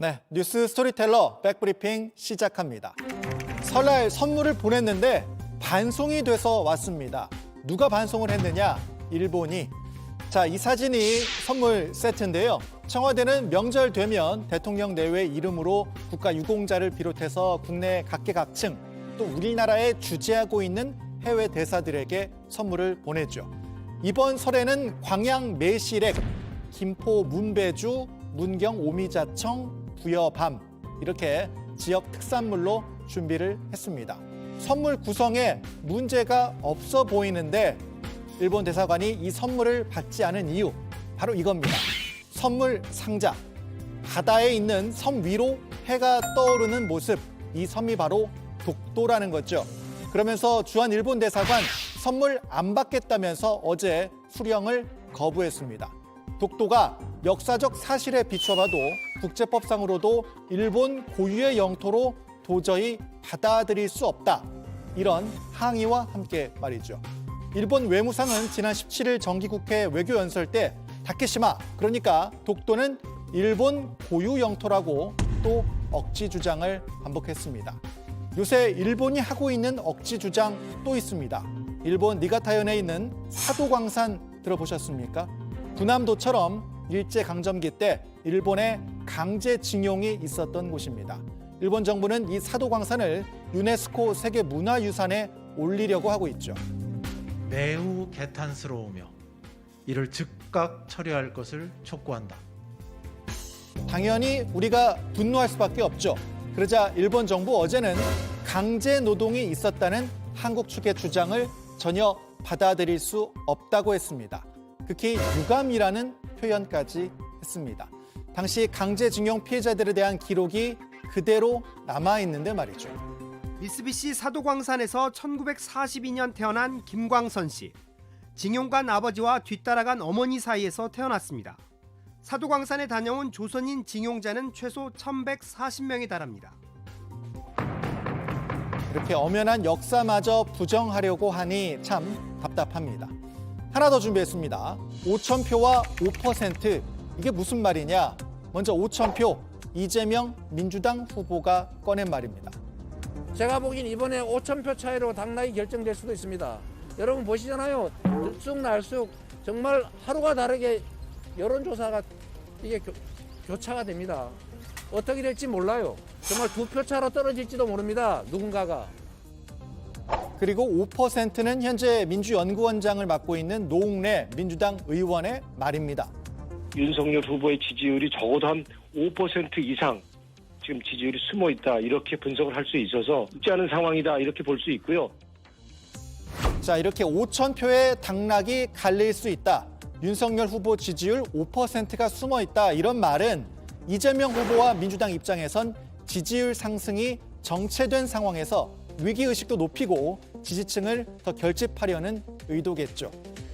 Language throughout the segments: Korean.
네, 뉴스 스토리텔러 백브리핑 시작합니다. 설날 선물을 보냈는데 반송이 돼서 왔습니다. 누가 반송을 했느냐? 일본이. 자, 이 사진이 선물 세트인데요. 청와대는 명절 되면 대통령 내외 이름으로 국가유공자를 비롯해서 국내 각계각층 또 우리나라에 주재하고 있는 해외 대사들에게 선물을 보내죠. 이번 설에는 광양 매실액, 김포 문배주, 문경 오미자청, 부여밤 이렇게 지역 특산물로 준비를 했습니다. 선물 구성에 문제가 없어 보이는데 일본 대사관이 이 선물을 받지 않은 이유 바로 이겁니다. 선물 상자. 바다에 있는 섬 위로 해가 떠오르는 모습. 이 섬이 바로 독도라는 거죠. 그러면서 주한 일본 대사관 선물 안 받겠다면서 어제 수령을 거부했습니다. 독도가 역사적 사실에 비춰봐도 국제법상으로도 일본 고유의 영토로 도저히 받아들일 수 없다. 이런 항의와 함께 말이죠. 일본 외무상은 지난 17일 정기국회 외교연설 때 다케시마, 그러니까 독도는 일본 고유 영토라고 또 억지 주장을 반복했습니다. 요새 일본이 하고 있는 억지 주장 또 있습니다. 일본 니가타현에 있는 사도광산 들어보셨습니까? 군함도처럼 일제강점기 때 일본의 강제징용이 있었던 곳입니다. 일본 정부는 이 사도광산을 유네스코 세계문화유산에 올리려고 하고 있죠. 매우 개탄스러우며 이를 즉각 처리할 것을 촉구한다. 당연히 우리가 분노할 수밖에 없죠. 그러자 일본 정부 어제는 강제 노동이 있었다는 한국 측의 주장을 전혀 받아들일 수 없다고 했습니다. 극히 유감이라는 표현까지 했습니다. 당시 강제징용 피해자들에 대한 기록이 그대로 남아있는데 말이죠. 미쓰비시 사도광산에서 1942년 태어난 김광선 씨. 징용간 아버지와 뒤따라간 어머니 사이에서 태어났습니다. 사도광산에 다녀온 조선인 징용자는 최소 1,140명에 달합니다. 이렇게 엄연한 역사마저 부정하려고 하니 참 답답합니다. 하나 더 준비했습니다. 5,000표와 5% 이게 무슨 말이냐? 먼저 5,000표 이재명 민주당 후보가 꺼낸 말입니다. 제가 보기엔 이번에 5,000표 차이로 당락이 결정될 수도 있습니다. 여러분 보시잖아요. 들쑥날쑥 정말 하루가 다르게 여론조사가 이게 교차가 됩니다. 어떻게 될지 몰라요. 정말 2표 차로 떨어질지도 모릅니다. 누군가가. 그리고 5%는 현재 민주연구원장을 맡고 있는 노웅래 민주당 의원의 말입니다. 윤석열 후보의 지지율이 적어도 한 5% 이상 지금 지지율이 숨어 있다 이렇게 분석을 할 수 있어서 쉽지 않은 상황이다 이렇게 볼 수 있고요. 자, 이렇게 5,000표의 당락이 갈릴 수 있다. 윤석열 후보 지지율 5%가 숨어 있다. 이런 말은 이재명 후보와 민주당 입장에선 지지율 상승이 정체된 상황에서 위기의식도 높이고 지지층을 더 결집하려는 의도겠죠.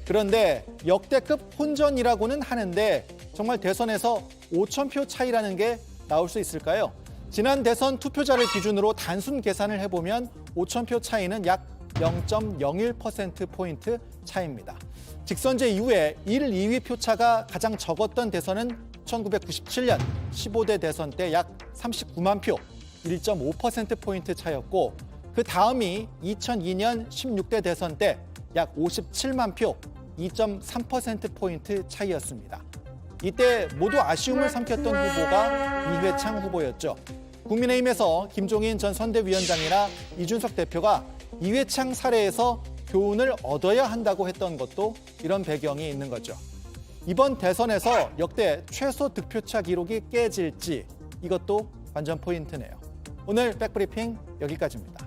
그런데 역대급 혼전이라고는 하는데 정말 대선에서 5,000표 차이라는 게 나올 수 있을까요? 지난 대선 투표자를 기준으로 단순 계산을 해보면 5,000표 차이는 약 0.01%포인트 차이입니다. 직선제 이후에 1, 2위 표차가 가장 적었던 대선은 1997년 15대 대선 때 약 39만 표, 1.5%포인트 차였고 그 다음이 2002년 16대 대선 때 약 57만 표, 2.3%포인트 차이였습니다. 이때 모두 아쉬움을 삼켰던 후보가 이회창 후보였죠. 국민의힘에서 김종인 전 선대위원장이나 이준석 대표가 이회창 사례에서 교훈을 얻어야 한다고 했던 것도 이런 배경이 있는 거죠. 이번 대선에서 역대 최소 득표차 기록이 깨질지 이것도 관전 포인트네요. 오늘 백브리핑 여기까지입니다.